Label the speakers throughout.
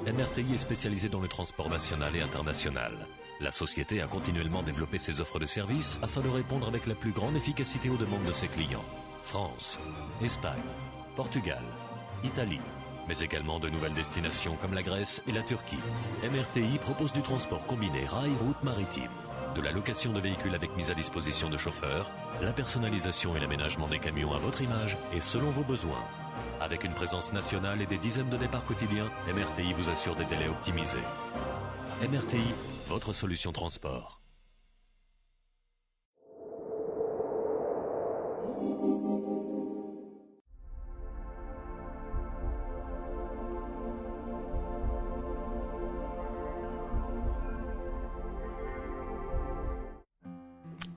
Speaker 1: MRTI est spécialisée dans le transport national et international. La société a continuellement développé ses offres de services afin de répondre avec la plus grande efficacité aux demandes de ses clients. France, Espagne, Portugal, Italie, mais également de nouvelles destinations comme la Grèce et la Turquie. MRTI propose du transport combiné rail-route maritime, de la location de véhicules avec mise à disposition de chauffeurs, la personnalisation et l'aménagement des camions à votre image et selon vos besoins. Avec une présence nationale et des dizaines de départs quotidiens, MRTI vous assure des délais optimisés. MRTI, votre solution transport.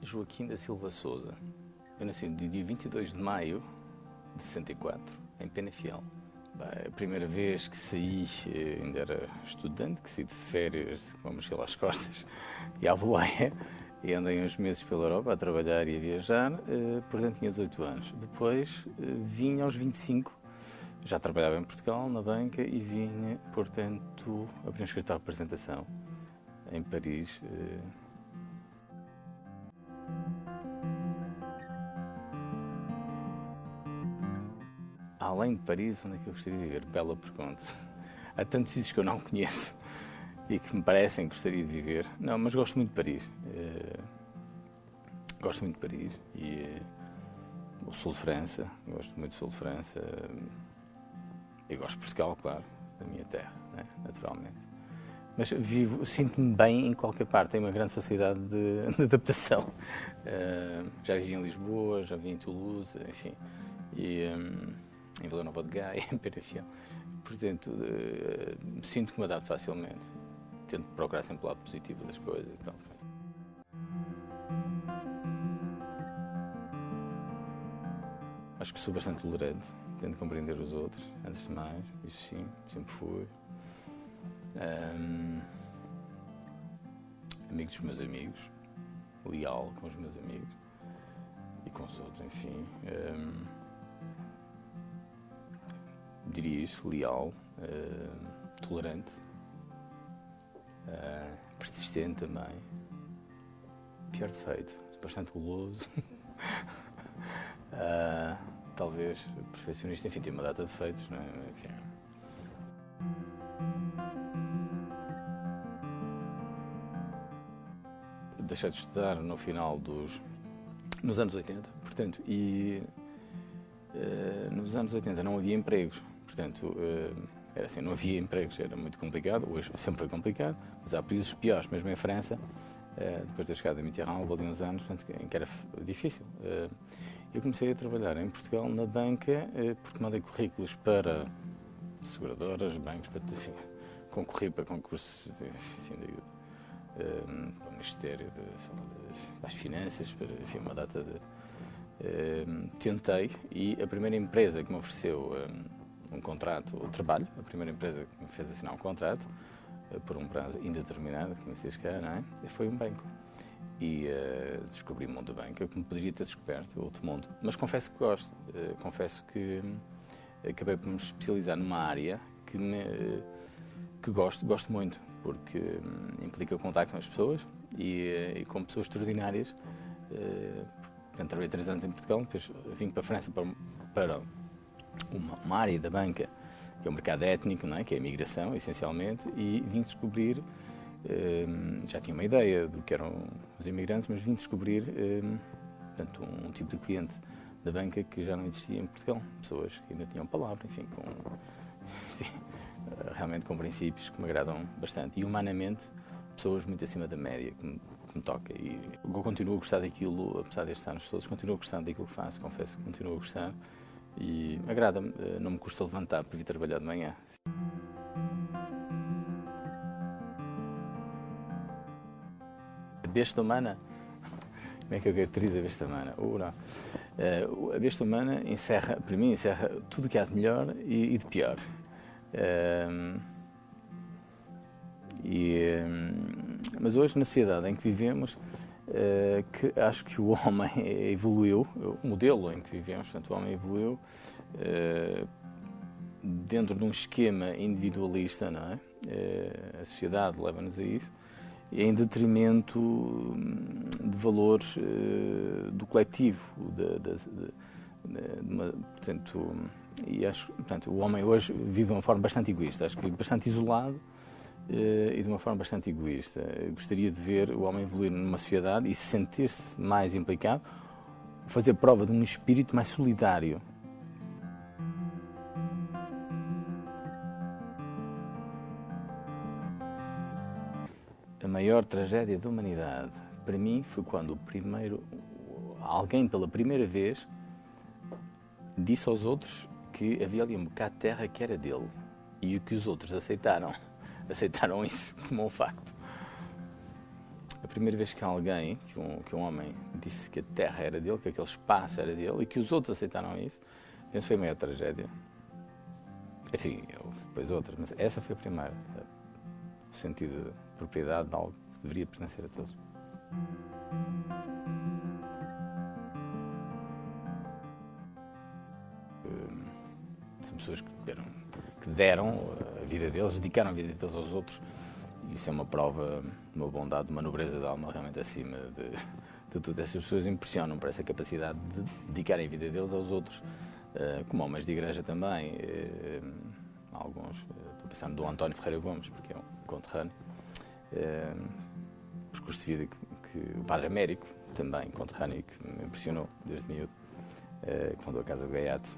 Speaker 2: Joaquim da Silva Souza. Eu nasci no dia 22 de maio de 64, em Penafiel. A primeira vez que saí, ainda era estudante, que saí de férias com a mochila às costas e à boleia, e andei uns meses pela Europa a trabalhar e a viajar, portanto tinha 18 anos. Depois vim aos 25, já trabalhava em Portugal, na banca, e vim, portanto, abrir um escritório de apresentação em Paris. Além de Paris, onde é que eu gostaria de viver? Bela pergunta. Há tantos sítios que eu não conheço e que me parecem que gostaria de viver. Não, mas gosto muito de Paris. Gosto muito de Paris e o sul de França. Gosto muito do sul de França. E gosto de Portugal, claro, da minha terra, né? Naturalmente. Mas sinto-me bem em qualquer parte. Tenho uma grande facilidade de adaptação. Já vivi em Lisboa, já vivi em Toulouse, enfim. Em Vila Nova de Gaia, em Penafiel. Portanto, sinto que me adapto facilmente. Tento procurar sempre o lado positivo das coisas e tal. Acho que sou bastante tolerante, tento compreender os outros, antes de mais, isso sim, sempre fui. Amigo dos meus amigos, leal com os meus amigos e com os outros, enfim. Diria isso, leal, tolerante, persistente também. Pior defeito, bastante guloso. Talvez perfeccionista, enfim, tem uma data de defeitos, não é? Enfim. Deixei de estudar no final nos anos 80, portanto, e nos anos 80 não havia empregos. Portanto, era assim, não havia empregos, era muito complicado, hoje sempre foi complicado, mas há períodos piores, mesmo em França, depois da chegada da Mitterrand, houve ali uns anos em que era difícil. Eu comecei a trabalhar em Portugal na banca, porque mandei currículos para seguradoras, bancos, para, enfim, concorri para concursos enfim, para o Ministério das Finanças, para, enfim, uma data de... tentei, e a primeira empresa que me ofereceu um contrato, o trabalho, a primeira empresa que me fez assinar um contrato, por um prazo indeterminado, como se diz cá, não é? Foi um banco. E descobri o mundo da banca, que me poderia ter descoberto outro mundo. Mas confesso que gosto. Confesso que acabei por me especializar numa área que gosto muito, porque implica o contacto com as pessoas e com pessoas extraordinárias. Portanto, trabalhei 3 anos em Portugal, depois vim para a França para uma área da banca, que é o mercado étnico, não é? Que é a imigração, essencialmente, e vim descobrir, já tinha uma ideia do que eram os imigrantes, mas vim descobrir, portanto, um tipo de cliente da banca que já não existia em Portugal. Pessoas que ainda tinham palavra, enfim, realmente com princípios que me agradam bastante. E, humanamente, pessoas muito acima da média, que me toca. E eu continuo a gostar daquilo, apesar destes anos todos, continuo a gostar daquilo que faço, confesso que continuo a gostar. E agrada-me, não me custa levantar para vir trabalhar de manhã. A besta humana? Como é que eu caracterizo a besta humana? A besta humana encerra, para mim, encerra tudo o que há de melhor e de pior. Mas hoje, na sociedade em que vivemos, que acho que o homem evoluiu, o modelo em que vivemos, portanto, o homem evoluiu dentro de um esquema individualista, não é? A sociedade leva-nos a isso, em detrimento de valores do coletivo, portanto, e acho, portanto, o homem hoje vive de uma forma bastante egoísta, acho que vive bastante isolado e de uma forma bastante egoísta. Eu gostaria de ver o homem evoluir numa sociedade e sentir-se mais implicado, fazer prova de um espírito mais solidário. A maior tragédia da humanidade, para mim, foi quando alguém pela primeira vez disse aos outros que havia ali um bocado de terra que era dele e o que os outros aceitaram isso como um facto. A primeira vez que alguém, que um homem disse que a terra era dele, que aquele espaço era dele e que os outros aceitaram isso, essa foi a maior tragédia. Enfim, depois outras, mas essa foi a primeira. O sentido de propriedade de algo que deveria pertencer a todos. São pessoas que deram a vida deles, dedicaram a vida deles aos outros. Isso é uma prova de uma bondade, de uma nobreza de alma realmente acima de tudo. Essas pessoas impressionam por essa capacidade de dedicarem a vida deles aos outros, como homens de igreja também. Alguns, estou pensando do António Ferreira Gomes, porque é um conterrâneo, percurso de vida que o Padre Américo, também conterrâneo, que me impressionou desde miúdo, que fundou a Casa de Gaiato,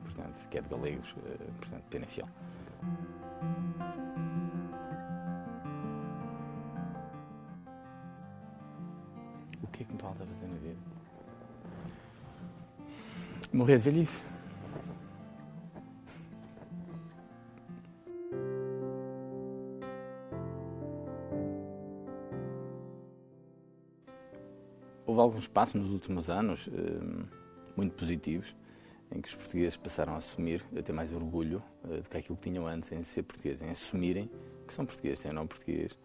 Speaker 2: portanto, que é de galegos, portanto, pena fiel. O que é que me falta fazer na vida? Morrer de velhice. Houve alguns passos nos últimos anos muito positivos, em que os portugueses passaram a assumir, a ter mais orgulho do que aquilo que tinham antes em ser portugueses, em assumirem que são portugueses, têm nome português,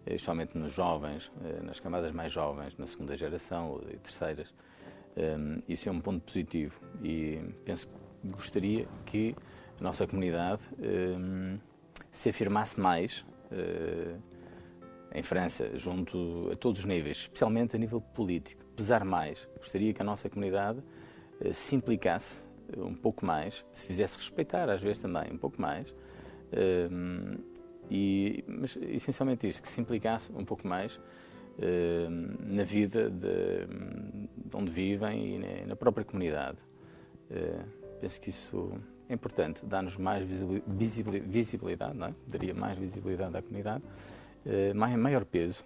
Speaker 2: especialmente nos jovens, nas camadas mais jovens, na segunda geração e terceiras. Isso é um ponto positivo e penso que gostaria que a nossa comunidade se afirmasse mais em França, junto a todos os níveis, especialmente a nível político, pesar mais. Gostaria que a nossa comunidade se implicasse um pouco mais, se fizesse respeitar, às vezes também, um pouco mais, mas essencialmente isto, que se implicasse um pouco mais na vida de onde vivem e na própria comunidade. Penso que isso é importante, dá-nos mais visibilidade, não é? Daria mais visibilidade à comunidade, maior peso,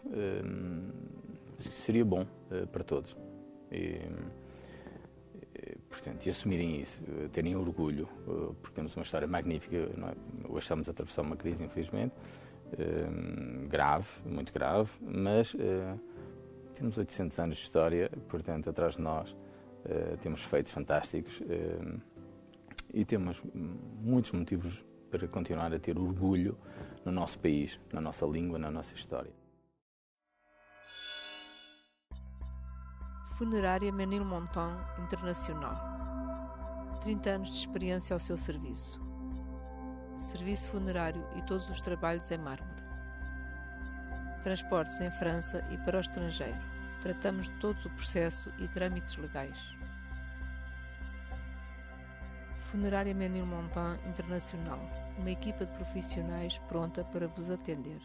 Speaker 2: acho que seria bom para todos. Portanto, e assumirem isso, terem orgulho, porque temos uma história magnífica, não é? Hoje estamos a atravessar uma crise, infelizmente, grave, muito grave, mas temos 800 anos de história, portanto, atrás de nós temos feitos fantásticos e temos muitos motivos para continuar a ter orgulho no nosso país, na nossa língua, na nossa história.
Speaker 3: Funerária Ménilmontant Internacional. 30 anos de experiência ao seu serviço. Serviço funerário e todos os trabalhos em mármore. Transportes em França e para o estrangeiro. Tratamos de todo o processo e trâmites legais. Funerária Ménilmontant Internacional. Uma equipa de profissionais pronta para vos atender.